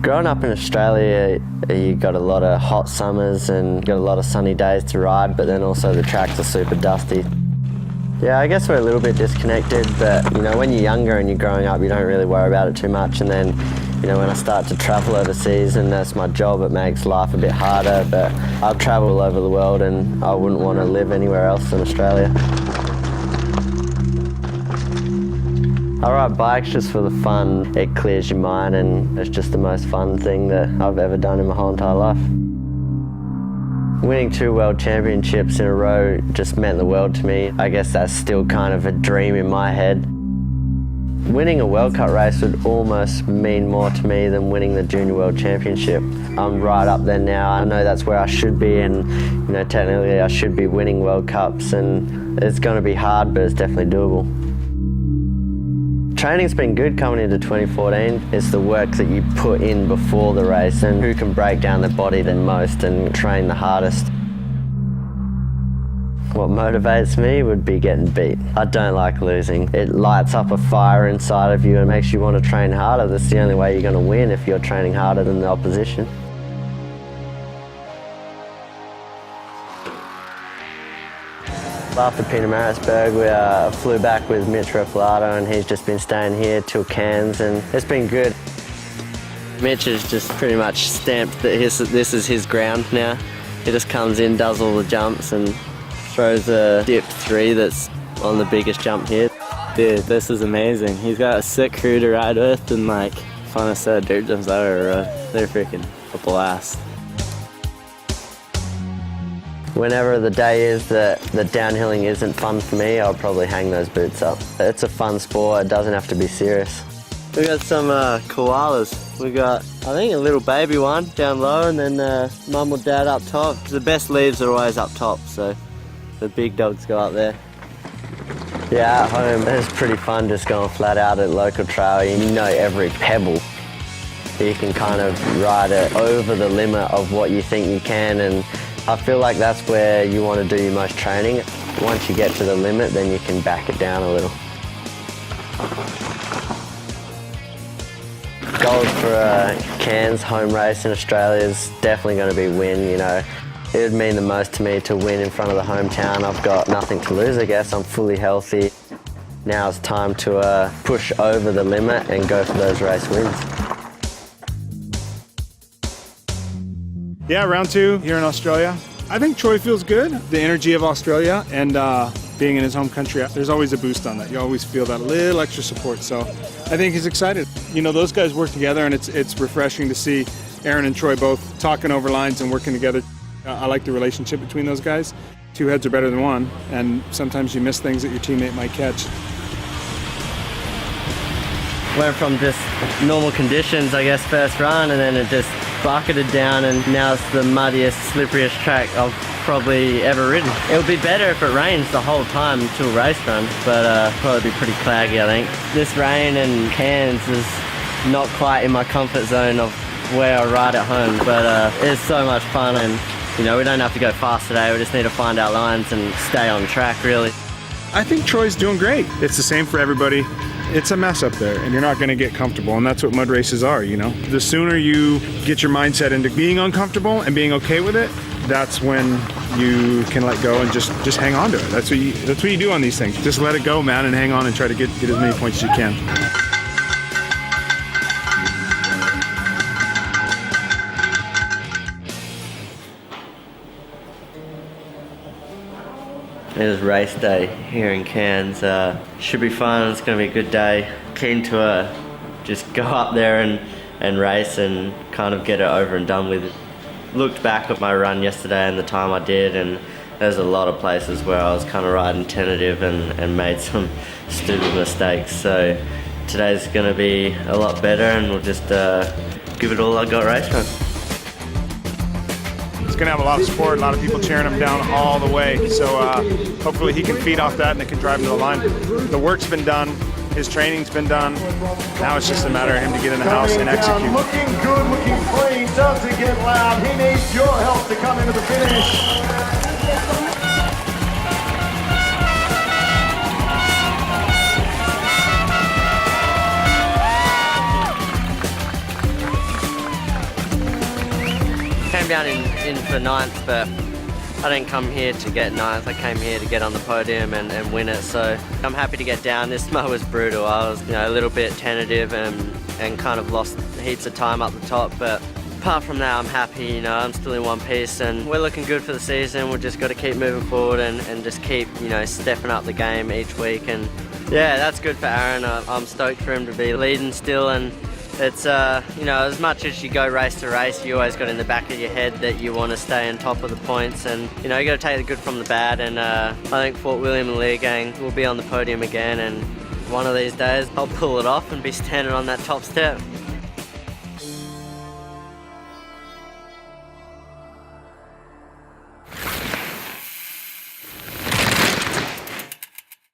Growing up in Australia, you got a lot of hot summers and got a lot of sunny days to ride, but then also the tracks are super dusty. Yeah, I guess we're a little bit disconnected, but you know, when you're younger and you're growing up, you don't really worry about it too much. And then, you know, when I start to travel overseas and that's my job, it makes life a bit harder. But I've traveled all over the world and I wouldn't want to live anywhere else than Australia. I ride bikes just for the fun. It clears your mind and it's just the most fun thing that I've ever done in my whole entire life. Winning 2 world championships in a row just meant the world to me. I guess that's still kind of a dream in my head. Winning a World Cup race would almost mean more to me than winning the Junior World Championship. I'm right up there now. I know that's where I should be, and you know, technically I should be winning World Cups, and it's going to be hard, but it's definitely doable. Training's been good coming into 2014. It's the work that you put in before the race and who can break down their body the most and train the hardest. What motivates me would be getting beat. I don't like losing. It lights up a fire inside of you and makes you want to train harder. That's the only way you're going to win, if you're training harder than the opposition. After Peter Marisburg, we flew back with Mitch Repalato, and he's just been staying here till Cairns, and it's been good. Mitch has just pretty much stamped that this is his ground now. He just comes in, does all the jumps, and throws a dip 3 that's on the biggest jump here. Dude, this is amazing. He's got a sick crew to ride with, and like, funnest set of dirt jumps I've ever rode. They're freaking a blast. Whenever the day is that the downhilling isn't fun for me, I'll probably hang those boots up. It's a fun sport, it doesn't have to be serious. We got some koalas. We got, I think, a little baby one down low, and then mum or dad up top. The best leaves are always up top, so the big dogs go up there. Yeah, at home it's pretty fun just going flat out at local trail. You know every pebble. You can kind of ride it over the limit of what you think you can, and I feel like that's where you want to do your most training. Once you get to the limit, then you can back it down a little. Goals for a Cairns home race in Australia is definitely going to be win, you know. It would mean the most to me to win in front of the hometown. I've got nothing to lose, I guess. I'm fully healthy. Now it's time to push over the limit and go for those race wins. Yeah, round 2 here in Australia. I think Troy feels good. The energy of Australia and being in his home country, there's always a boost on that. You always feel that little extra support. So I think he's excited. You know, those guys work together, and it's refreshing to see Aaron and Troy both talking over lines and working together. I like the relationship between those guys. 2 heads are better than 1, and sometimes you miss things that your teammate might catch. Went from just normal conditions, I guess, first run, and then it just bucketed down, and now it's the muddiest, slipperiest track I've probably ever ridden. It'll be better if it rains the whole time until race run, but probably be pretty claggy, I think. This rain and Cairns is not quite in my comfort zone of where I ride at home, but it's so much fun, and you know, we don't have to go fast today, we just need to find our lines and stay on track, really. I think Troy's doing great. It's the same for everybody. It's a mess up there, and you're not going to get comfortable, and that's what mud races are, you know? The sooner you get your mindset into being uncomfortable and being okay with it, that's when you can let go and just hang on to it. That's what you do on these things. Just let it go, man, and hang on and try to get as many points as you can. It is race day here in Cairns. Should be fun, it's going to be a good day. Keen to just go up there and race and kind of get it over and done with. Looked back at my run yesterday and the time I did, and there's a lot of places where I was kind of riding tentative and made some stupid mistakes. So today's going to be a lot better, and we'll just give it all I got race run. He's going to have a lot of support, a lot of people cheering him down all the way. So hopefully he can feed off that and it can drive him to the line. The work's been done. His training's been done. Now it's just a matter of him to get in the house and execute. Looking good, looking clean. Does it get loud? He needs your help to come into the finish. came down in for ninth, but I didn't come here to get ninth. I came here to get on the podium and win it. So I'm happy to get down. This mo was brutal. I was, a little bit tentative and kind of lost heaps of time up the top, but apart from that, I'm happy. I'm still in one piece, and we're looking good for the season. We've just got to keep moving forward and just keep, stepping up the game each week. And yeah, that's good for Aaron. I'm stoked for him to be leading still, and it's, as much as you go race to race, you always got in the back of your head that you want to stay on top of the points, and, you got to take the good from the bad, and I think Fort William and Leogang will be on the podium again, and one of these days I'll pull it off and be standing on that top step.